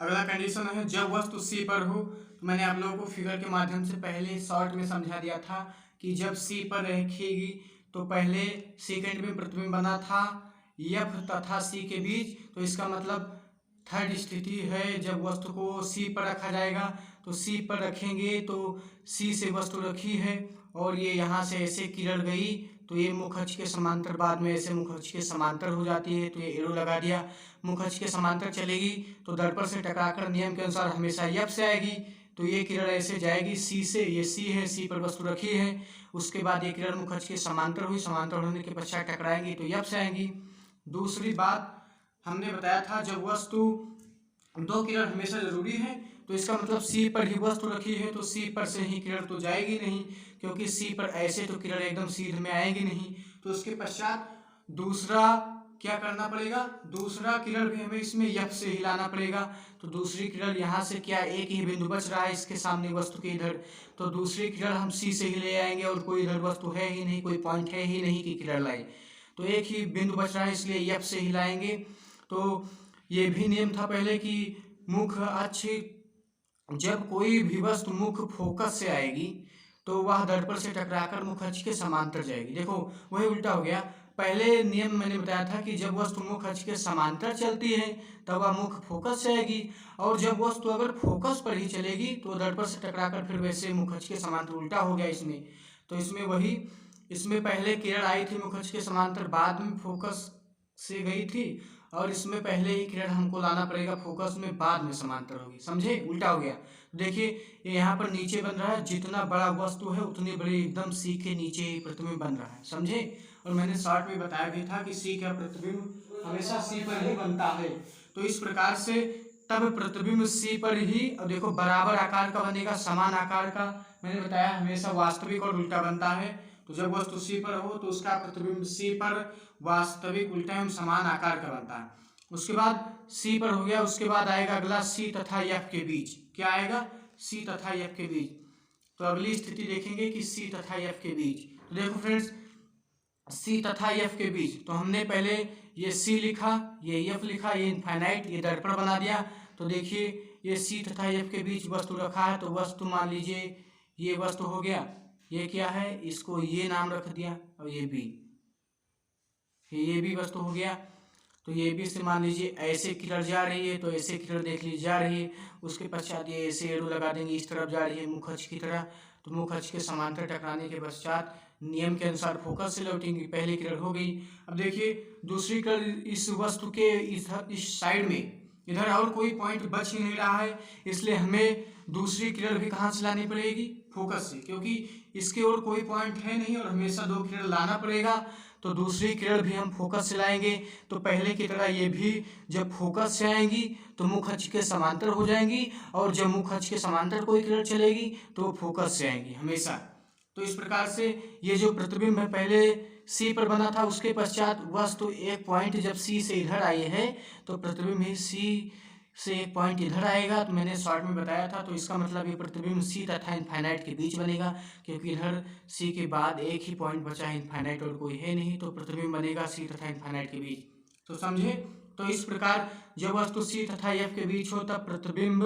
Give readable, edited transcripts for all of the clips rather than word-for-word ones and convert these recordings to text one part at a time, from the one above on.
अगला कंडीशन है जब वस्तु सी पर हो। तो मैंने आप लोगों को फिगर के माध्यम से पहले शॉर्ट में समझा दिया था कि जब सी पर रखेगी तो पहले सेकंड में प्रतिबिंब बना था एफ तथा सी के बीच। तो इसका मतलब थर्ड स्थिति है जब वस्तु को सी पर रखा जाएगा। तो सी पर रखेंगे तो सी से वस्तु रखी है और ये यहाँ से ऐसे किरण गई तो ये मुख अक्ष के समांतर, बाद में ऐसे मुख अक्ष के समांतर हो जाती है। तो ये एरो लगा दिया, मुख अक्ष के समांतर चलेगी तो दर्पण से टकराकर नियम के अनुसार हमेशा एफ से आएगी। तो ये किरण ऐसे जाएगी सी से, ये सी है, सी पर वस्तु रखी है। उसके बाद ये किरण मुख अक्ष के समांतर हुई, समांतर होने के पश्चात टकराएंगी तो एफ से आएंगी। दूसरी बात हमने बताया था जब वस्तु दो किरण हमेशा जरूरी है तो इसका मतलब सी पर ही वस्तु रखी है तो सी पर से ही किरण तो जाएगी नहीं, क्योंकि सी पर ऐसे तो किरण एकदम सीधे में आएगी नहीं। तो उसके पश्चात दूसरा क्या करना पड़ेगा, दूसरा किरण भी हमें इसमें एफ से हिलाना पड़ेगा। तो दूसरी किरण यहाँ से क्या एक ही बिंदु बच रहा है इसके सामने वस्तु के इधर, तो दूसरी किरण हम सी से ही ले आएंगे और कोई इधर वस्तु है ही नहीं, कोई पॉइंट है ही नहीं कि किरण लाए। तो एक ही बिंदु बच रहा है इसलिए एफ से हिलाएंगे। तो ये भी नियम था पहले कि मुख अक्ष, जब कोई भी वस्तु मुख फोकस से आएगी तो वह दर्पण से टकराकर मुख अक्ष के समांतर जाएगी। देखो वही उल्टा हो गया। पहले नियम मैंने बताया था कि जब वस्तु मुख अक्ष के समांतर चलती है तब वह मुख फोकस से आएगी, और जब वस्तु अगर फोकस पर ही चलेगी तो दर्पण से टकराकर फिर वैसे मुख अक्ष के समांतर। उल्टा हो गया इसमें। तो इसमें वही, इसमें पहले किरण आई थी मुख अक्ष के समांतर, बाद में फोकस से गई थी, और इसमें पहले ही किरण हमको लाना पड़ेगा फोकस में, बाद में समांतर होगी। समझे, उल्टा हो गया। देखिए ये यहाँ पर नीचे बन रहा है, जितना बड़ा वस्तु है उतनी बड़ी एकदम सी के नीचे ही प्रतिबिंब बन रहा है। समझे, और मैंने शॉर्ट में बताया भी था कि सी का प्रतिबिंब हमेशा सी पर ही बनता है। तो इस प्रकार से तब प्रतिबिंब सी पर ही, और देखो बराबर आकार का बनेगा, समान आकार का। मैंने बताया हमेशा वास्तविक और उल्टा बनता है। तो जब वस्तु सी पर हो तो उसका प्रतिबिंब सी पर वास्तविक, उल्टा एवं समान आकार का बनता है। उसके बाद सी पर हो गया, उसके बाद आएगा अगला सी तथा एफ के बीच। क्या आएगा, सी तथा एफ के बीच। तो अगली स्थिति देखेंगे कि सी तथा एफ के बीच। तो देखो फ्रेंड्स, सी तथा एफ के बीच, तो हमने पहले ये सी लिखा, ये एफ लिखा, ये इनफाइनाइट, ये दर्पण बना दिया। तो देखिए ये सी तथा एफ के बीच वस्तु रखा है, तो वस्तु मान लीजिए ये वस्तु हो गया, ये क्या है, इसको ये नाम रख दिया, और ये भी वस्तु हो गया। तो ये भी से मान लीजिए ऐसे किरण जा रही है तो ऐसे किरण देख लीजिए जा रही है। उसके पश्चात ये ऐसे एरो लगा देंगे, इस तरफ जा रही है मुख अक्ष की तरह। तो मुख अक्ष के समांतर टकराने के पश्चात नियम के अनुसार फोकस से लौटेंगी। पहली किरण हो गई। अब देखिए दूसरी किरण इस वस्तु के इस साइड में, इधर और कोई पॉइंट बच ही नहीं रहा है, इसलिए हमें दूसरी किरण भी कहाँ से लानी पड़ेगी, फोकस से, क्योंकि इसके और कोई पॉइंट है नहीं और हमेशा दो किरण लाना पड़ेगा। तो दूसरी किरण भी हम फोकस से लाएंगे। तो पहले की तरह ये भी जब फोकस से आएंगी तो मुख अक्ष के समांतर हो जाएंगी, और जब मुख अक्ष के समांतर कोई किरण चलेगी तो फोकस से आएंगी हमेशा। तो इस प्रकार से ये जो प्रतिबिंब है पहले सी पर बना था, उसके पश्चात वस्तु एक पॉइंट जब सी से इधर आई है तो प्रतिबिंब ही सी से एक पॉइंट इधर आएगा। तो मैंने शॉर्ट में बताया था। तो इसका मतलब ये प्रतिबिंब सी तथा इनफाइनाइट के बीच बनेगा, क्योंकि इधर सी के बाद एक ही पॉइंट बचा है, इनफाइनाइट और कोई है नहीं। तो प्रतिबिंब बनेगा सी तथा इनफाइनाइट के बीच। तो समझे। तो इस प्रकार जब वस्तु सी तथा एफ के बीच हो तब प्रतिबिंब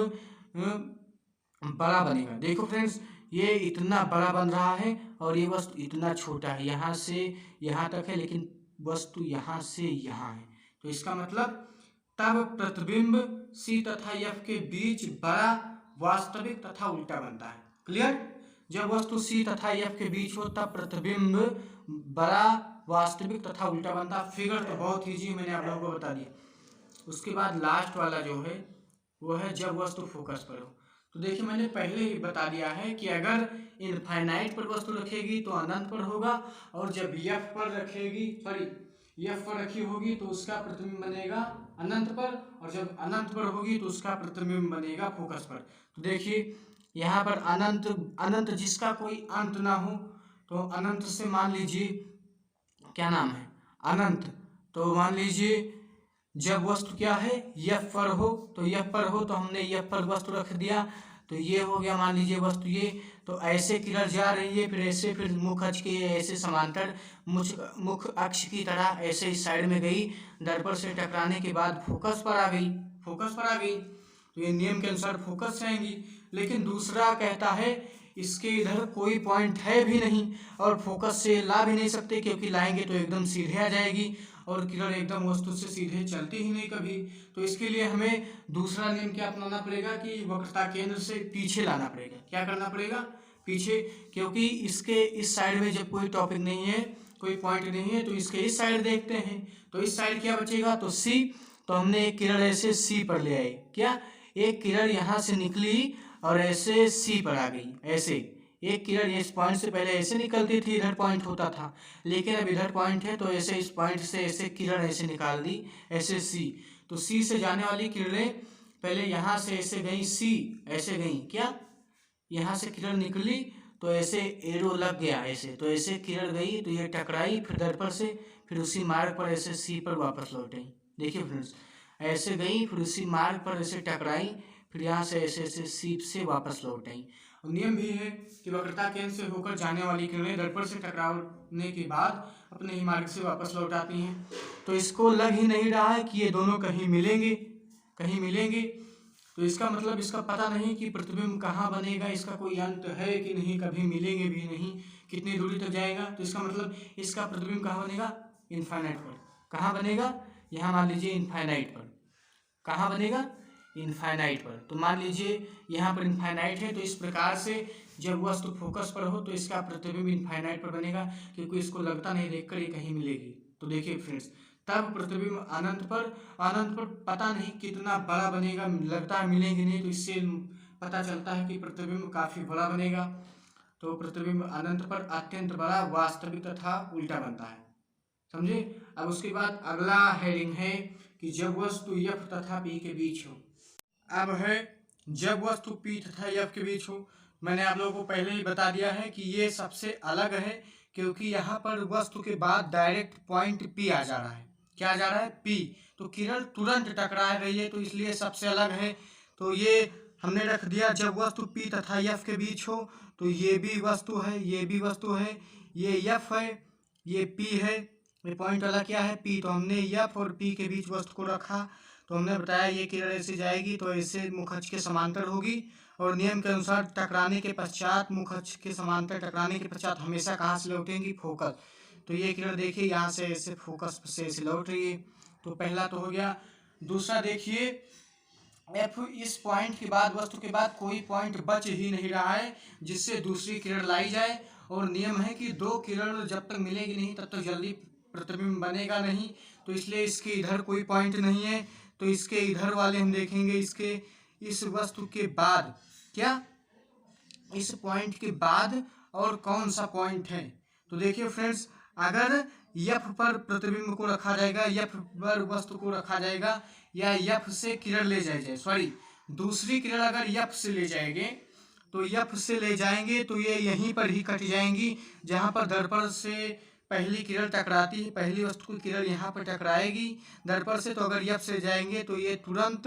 बड़ा बनेगा। देखो फ्रेंड्स, ये इतना बड़ा बन रहा है और ये वस्तु इतना छोटा है, यहाँ से यहाँ तक है, लेकिन वस्तु यहाँ से यहाँ है। तो इसका मतलब तब प्रतिबिंब सी तथा एफ के बीच बड़ा, वास्तविक तथा उल्टा बनता है। क्लियर। जब वस्तु सी तथा एफ के बीच हो तब प्रतिबिंब बड़ा, वास्तविक तथा उल्टा बनता। फिगर तो बहुत ईजी, मैंने आप लोगों को बता दिया। उसके बाद लास्ट वाला जो है वो है जब वस्तु फोकस पर हो। तो देखिए मैंने पहले ही बता दिया है कि अगर इनफाइनाइट पर वस्तु रखेगी तो अनंत पर होगा, और जब एफ पर रखेगी, एफ पर रखी होगी तो उसका प्रतिबिंब बनेगा अनंत पर, और जब अनंत पर होगी तो उसका प्रतिबिंब बनेगा फोकस पर। तो देखिए यहाँ पर अनंत, अनंत जिसका कोई अंत ना हो, तो अनंत से मान लीजिए क्या नाम है, अनंत। तो मान लीजिए जब वस्तु क्या है, एफ पर हो, तो एफ पर हो तो हमने एफ पर वस्तु रख दिया। तो ये हो गया मान लीजिए वस्तु ये। तो ऐसे किरण जा रही है, फिर ऐसे, फिर मुख अक्ष के ऐसे समांतर मुख अक्ष की तरह ऐसे इस साइड में गई, दर्पण से टकराने के बाद फोकस पर आ गई, फोकस पर आ गई। तो ये नियम के अनुसार फोकस रहेंगी। लेकिन दूसरा कहता है इसके इधर कोई पॉइंट है भी नहीं और फोकस से ला भी नहीं सकते, क्योंकि लाएंगे तो एकदम सीधे आ जाएगी और किरण एकदम वस्तु से सीधे चलती ही नहीं कभी। तो इसके लिए हमें दूसरा नियम क्या अपनाना पड़ेगा कि वक्रता केंद्र से पीछे लाना पड़ेगा। क्या करना पड़ेगा? पीछे, क्योंकि इसके इस साइड में जब कोई टॉपिक नहीं है, कोई पॉइंट नहीं है, तो इसके इस साइड देखते हैं। तो इस साइड क्या बचेगा? तो सी। तो हमने एक किरण ऐसे सी पर ले आए। क्या? एक किरण यहाँ से निकली और ऐसे सी पर आ गई। ऐसे एक किरण इस पॉइंट से पहले ऐसे निकलती थी, इधर पॉइंट होता था, लेकिन अब इधर पॉइंट है तो ऐसे इस पॉइंट से ऐसे किरण ऐसे निकाल दी, ऐसे सी। तो सी से जाने वाली किरणें पहले यहाँ से ऐसे गई, सी ऐसे गई। क्या? यहाँ से किरण निकली तो ऐसे एरो लग गया ऐसे, तो ऐसे किरण गई तो ये टकराई, फिर दर्पण से, फिर उसी मार्ग पर ऐसे सी पर वापस लौट आई। देखिए फ्रेंड्स, ऐसे गई, फिर उसी मार्ग पर ऐसे टकराई, फिर यहाँ से ऐसे ऐसे सीप से वापस लौट आई। और नियम भी है कि वक्रता केंद्र से होकर जाने वाली किरणें दर्पण से टकराने के बाद अपने ही मार्ग से वापस लौट आती हैं। तो इसको लग ही नहीं रहा है कि ये दोनों कहीं मिलेंगे, कहीं मिलेंगे। तो इसका मतलब इसका पता नहीं कि प्रतिबिंब कहाँ बनेगा, इसका कोई अंत है कि नहीं, कभी मिलेंगे भी नहीं, कितनी दूरी तक जाएगा। तो इसका मतलब इसका प्रतिबिंब कहाँ बनेगा? इनफाइनाइट पर। कहाँ बनेगा? यहाँ मान लीजिए इनफाइनाइट पर। कहाँ बनेगा? इनफाइनाइट पर। तो मान लीजिए यहाँ पर इनफाइनाइट है, तो इस प्रकार से जब वस्तु फोकस पर हो तो इसका प्रतिबिंब इनफाइनाइट पर बनेगा, क्योंकि इसको लगता नहीं देखकर ये कहीं मिलेगी। तो देखिए फ्रेंड्स, तब प्रतिबिंब अनंत पर पता नहीं कितना बड़ा बनेगा, लगता है मिलेंगे नहीं, तो इससे पता चलता है कि प्रतिबिंब काफी बड़ा बनेगा। तो प्रतिबिंब अनंत पर अत्यंत बड़ा, वास्तविक तथा उल्टा बनता है। समझे? अब उसके बाद अगला हेडिंग है कि जब वस्तु F तथा P के बीच हो। अब है जब वस्तु P तथा F के बीच हो। मैंने आप लोगों को पहले ही बता दिया है कि ये सबसे अलग है, क्योंकि यहाँ पर वस्तु के बाद डायरेक्ट पॉइंट P आ जा रहा है। क्या आ जा रहा है? P। तो किरण तुरंत टकरा रही है, तो इसलिए सबसे अलग है। तो ये हमने रख दिया जब वस्तु P तथा F के बीच हो। तो ये भी वस्तु है, ये भी वस्तु है, ये F है, ये P है, ये पॉइंट वाला क्या है? P। तो हमने F और P के बीच वस्तु को रखा। तो हमने बताया ये किरण ऐसे जाएगी तो ऐसे मुखअक्ष के समांतर होगी, और नियम के अनुसार टकराने के पश्चात, मुखअक्ष के समांतर टकराने के पश्चात हमेशा कहाँ से लौटेंगी? फोकस। तो ये किरण देखिए यहाँ से ऐसे फोकस से ऐसे लौट रही है। तो पहला तो हो गया। दूसरा देखिए, एफ इस पॉइंट के बाद, वस्तु के बाद कोई पॉइंट बच ही नहीं रहा है जिससे दूसरी किरण लाई जाए, और नियम है कि दो किरण जब तक मिलेगी नहीं तब तक जल्दी प्रतिबिंब बनेगा नहीं। तो इसलिए इसके इधर कोई पॉइंट नहीं है, तो इसके इधर वाले हम देखेंगे, इसके इस वस्तु के बाद, क्या इस पॉइंट के बाद और कौन सा पॉइंट है? तो देखिए फ्रेंड्स, अगर F पर प्रतिबिंब को रखा जाएगा, F पर वस्तु को रखा जाएगा, या F से किरण ले जाए सॉरी दूसरी किरण अगर F से ले जाएंगे, तो F से ले जाएंगे तो ये यहीं पर ही कट जाएंगी, जहां पर दर्पण से पहली किरण टकराती है, पहली वस्तु की किरण यहाँ पर टकराएगी दर्पण से। तो अगर F से जाएंगे तो ये तुरंत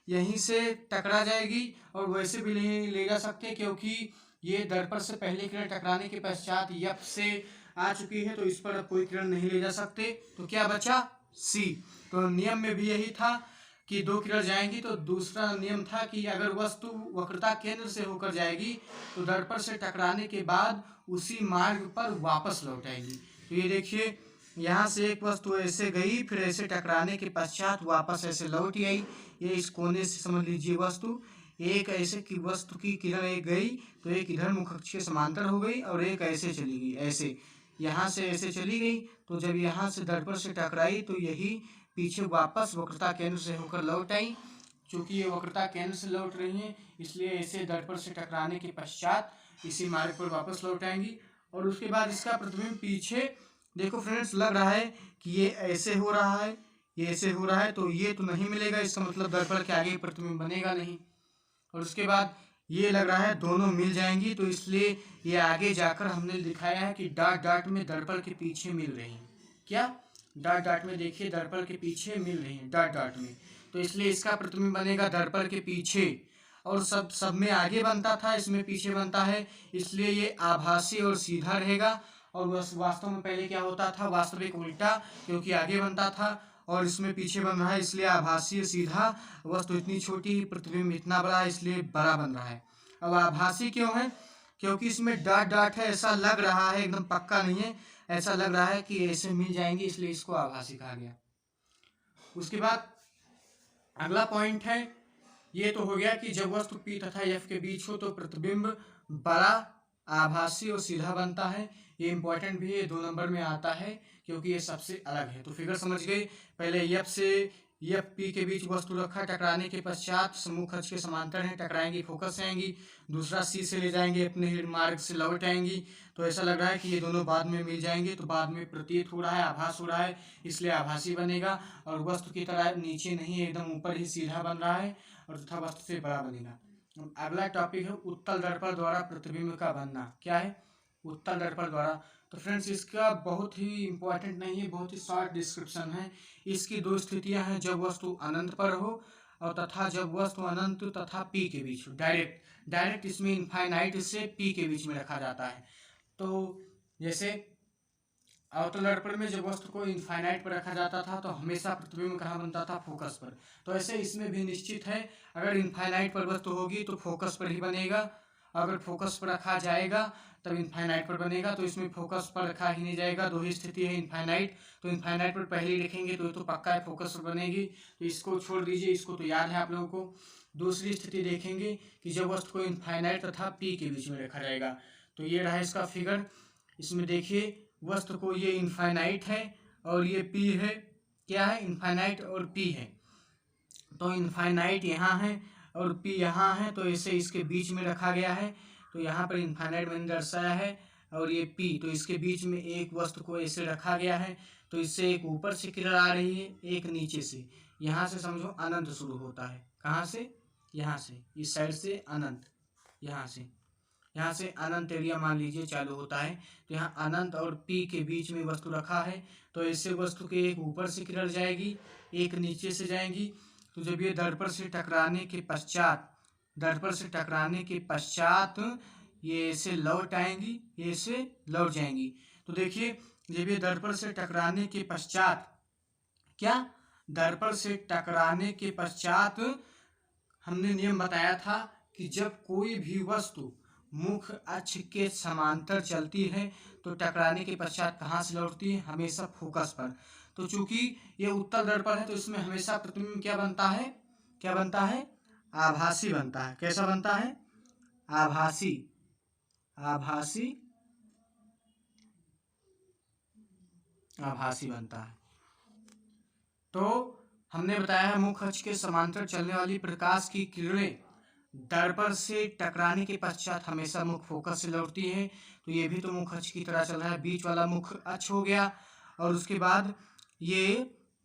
यहीं से टकरा जाएगी, और वैसे भी नहीं ले जा सकते, क्योंकि ये दर्पण से पहली किरण टकराने के पश्चात F से आ चुकी है, तो इस पर अब कोई किरण नहीं ले जा सकते। तो क्या बचा? C। तो नियम में भी यही था कि दो किरण जाएंगी। तो दूसरा नियम था कि अगर वस्तु वक्रता केंद्र से होकर जाएगी तो दर्पण से टकराने के बाद उसी मार्ग पर वापस लौट आएगी। तो ये देखिए, यहाँ से एक वस्तु ऐसे गई, फिर ऐसे टकराने के पश्चात वापस ऐसे लौट आई। ये इस कोने से समझ लीजिए वस्तु, एक ऐसे की वस्तु की किरण एक गई तो एक इधर मुखअक्ष के समांतर हो गई, और एक ऐसे चली गई, ऐसे यहाँ से ऐसे चली गई। तो जब यहाँ से दर्पण से टकराई तो यही पीछे वापस वक्रता केंद्र से होकर लौट आई। चूंकि ये वक्रता केंद्र से लौट रही हैं, इसलिए ऐसे दर्पण से टकराने के पश्चात इसी मार्ग पर वापस लौट आएंगी। और उसके बाद इसका प्रतिबिंब पीछे देखो फ्रेंड्स, लग रहा है कि ये ऐसे हो रहा है, ये ऐसे हो रहा है, तो ये तो नहीं मिलेगा, इसका मतलब दर्पण के आगे प्रतिबिंब बनेगा नहीं। और उसके बाद ये लग रहा है दोनों मिल जाएंगी, तो इसलिए ये आगे जाकर हमने दिखाया है कि डॉट डॉट में दर्पण के पीछे मिल रही हैं। क्या? डॉट डॉट में देखिए दर्पण के पीछे मिल रही हैं, डॉट डॉट में। तो इसलिए इसका प्रतिबिंब बनेगा दर्पण के पीछे, और सब में आगे बनता था, इसमें पीछे बनता है, इसलिए ये आभासी और सीधा रहेगा। और वास्तव में पहले क्या होता था? वास्तविक उल्टा, क्योंकि आगे बनता था और इसमें पीछे बन रहा है, इसलिए आभासी सीधा। वस्तु इतनी छोटी, प्रतिबिंब इतना बड़ा है, इसलिए बड़ा बन रहा है। अब आभासी क्यों है? क्योंकि इसमें डॉट डॉट है, ऐसा लग रहा है, एकदम पक्का नहीं है, ऐसा लग रहा है कि ऐसे मिल जाएंगे, इसलिए इसको आभासी कहा गया। उसके बाद अगला पॉइंट है, ये तो हो गया कि जब वस्तु P तथा F के बीच हो तो प्रतिबिंब बड़ा, आभासी और सीधा बनता है। ये इंपॉर्टेंट भी है, 2 नंबर में आता है क्योंकि ये सबसे अलग है। तो फिगर समझ गए। पहले F से P के बीच वस्तु रखा, टकराने के पश्चात सम्मुख अक्ष के समांतर है, टकराएंगी, फोकस से आएंगी। दूसरा C से ले जाएंगे, अपने मार्ग से लौट आएंगी। तो ऐसा लग रहा है कि ये दोनों बाद में मिल जाएंगे, तो बाद में प्रतीत हो रहा है, आभास हो रहा है, इसलिए आभासी बनेगा। और वस्तु की तरह नीचे नहीं, एकदम ऊपर ही सीधा बन रहा है और तथा वस्तु से बड़ा बनेगा। अगला टॉपिक है उत्तल दर्पण द्वारा प्रतिबिंब का बनना। क्या है? उत्तल दर्पण द्वारा। तो फ्रेंड्स इसका बहुत ही इंपॉर्टेंट नहीं है, बहुत ही शॉर्ट डिस्क्रिप्शन है। इसकी 2 स्थितियां हैं, जब वस्तु अनंत पर हो और तथा जब वस्तु अनंत तथा P के बीच हो। डायरेक्ट इसमें इनफाइनाइट से P के बीच में रखा जाता है। तो जैसे अवतल दर्पण में जब वस्तु को इनफाइनाइट पर रखा जाता था तो हमेशा प्रतिबिंब कहाँ बनता था? फोकस पर। तो ऐसे इसमें भी निश्चित है, अगर इनफाइनाइट पर वस्तु होगी तो फोकस पर ही बनेगा। अगर फोकस पर रखा जाएगा तब इनफाइनाइट पर बनेगा। तो इसमें फोकस पर रखा ही नहीं जाएगा, 2 ही स्थिति है इनफाइनाइट। तो इनफाइनाइट पर पहले ही लिखेंगे तो ये तो पक्का है फोकस पर बनेगी, तो इसको छोड़ दीजिए, इसको तो याद है आप लोगों को। दूसरी स्थिति देखेंगे कि जब वस्तु को इनफाइनाइट तथा P के बीच में रखा जाएगा। तो ये रहा इसका फिगर। इसमें देखिए वस्तु को, ये इनफाइनाइट है और ये P है। क्या है? इनफाइनाइट और P है। तो इनफाइनाइट यहाँ है और P यहाँ है, तो इसे इसके बीच में रखा गया है। तो यहाँ पर इनफाइनाइट मैंने दर्शाया है और ये P, तो इसके बीच में एक वस्तु को ऐसे रखा गया है। तो इससे एक ऊपर से किरण आ रही है, एक नीचे से। यहाँ से समझो अनंत शुरू होता है। कहाँ से? यहाँ से, इस साइड से अनंत, यहाँ से अनंत एरिया मान लीजिए चालू होता है। तो यहाँ अनंत और P के बीच में वस्तु रखा है। तो इससे वस्तु के एक ऊपर से किरण जाएगी, एक नीचे से जाएंगी। तो जब ये दर्पण से टकराने के पश्चात ये ऐसे लौट आएंगी, ये ऐसे लौट जाएंगी। तो देखिए जब ये दर्पण से टकराने के पश्चात, क्या? दर्पण से टकराने के पश्चात हमने नियम बताया था कि जब कोई भी वस्तु मुख्य अक्ष के समांतर चलती है तो टकराने के पश्चात कहाँ से लौटती है? हमेशा फोकस पर। तो चूंकि ये उत्तल दर्पण है तो इसमें हमेशा प्रतिबिंब क्या बनता है? आभासी बनता है। कैसा बनता है? आभासी बनता है। तो हमने बताया है मुख्य अक्ष के समांतर चलने वाली प्रकाश की किरणें दर्पण से टकराने के पश्चात हमेशा मुख्य फोकस से लौटती है। तो ये भी तो मुख्य अक्ष की तरह चल रहा है, बीच वाला मुख्य अक्ष हो गया। और उसके बाद ये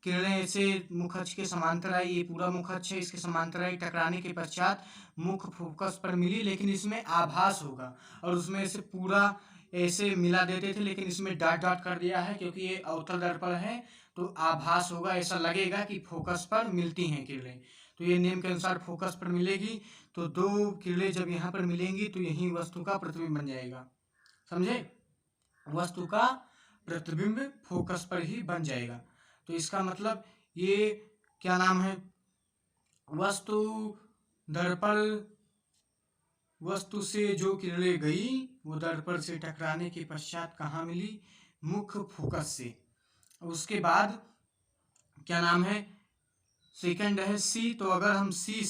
किरणें ऐसे मुख्य अक्ष के समांतर आई, ये पूरा मुख्य अक्ष है, इसके समांतर आई, टकराने के पश्चात मुख्य फोकस पर मिली। लेकिन इसमें आभास होगा और उसमें ऐसे पूरा ऐसे मिला देते थे, लेकिन इसमें डॉट डॉट कर दिया है क्योंकि ये अवतल दर्पण है। तो आभास होगा, ऐसा लगेगा कि फोकस पर मिलती हैं किरणें। तो ये नियम के अनुसार फोकस पर मिलेगी। तो 2 किरणें जब यहाँ पर मिलेंगी तो यही वस्तु का प्रतिबिंब बन जाएगा। समझे? वस्तु का प्रतिबिंब फोकस पर ही बन जाएगा। तो इसका मतलब ये क्या नाम है? वस्तु से जो किरणें गई वो दर्पण से टकराने के पश्चात कहाँ मिली? मुख्य फोकस से। उसके बाद क्या नाम है? सेकंड है C। तो अगर हम C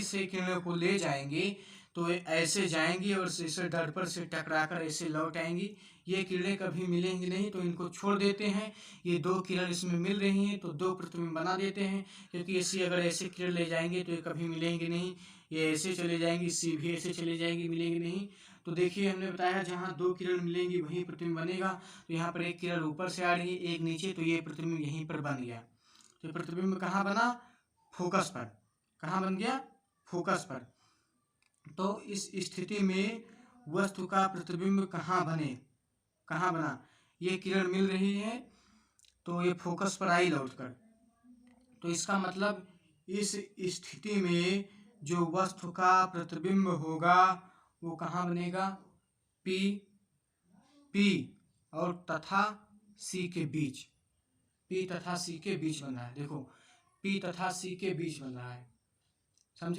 से किरणों को ले जाएंगे तो ऐसे जाएंगी और इसे दर्पण से टकराकर ऐसे लौट आएंगी। ये किरणें कभी मिलेंगी नहीं, तो इनको छोड़ देते हैं। ये 2 किरण इसमें मिल रही हैं तो 2 प्रतिबिंब बना देते हैं, क्योंकि ये C अगर ऐसे किरण ले जाएंगे तो ये कभी मिलेंगे नहीं। ये ऐसे चले जाएंगी, C भी ऐसे चले जाएंगी, मिलेंगी नहीं। तो देखिए हमने बताया जहाँ 2 किरण मिलेंगी वहीं प्रतिबिंब बनेगा। तो यहाँ पर एक किरण ऊपर से आ रही है, एक नीचे, तो ये प्रतिबिंब यहीं पर बन गया। तो प्रतिबिंब कहाँ बना? फोकस पर। कहाँ बन गया? फोकस पर। तो इस स्थिति में वस्तु का प्रतिबिंब कहाँ बना? ये किरण मिल रही है तो ये फोकस पर आई लौटकर। तो इसका मतलब इस स्थिति में जो वस्तु का प्रतिबिंब होगा वो कहाँ बनेगा? P और तथा C के बीच। P तथा C के बीच बन रहा है। देखो P तथा C के बीच बन रहा है, समझे।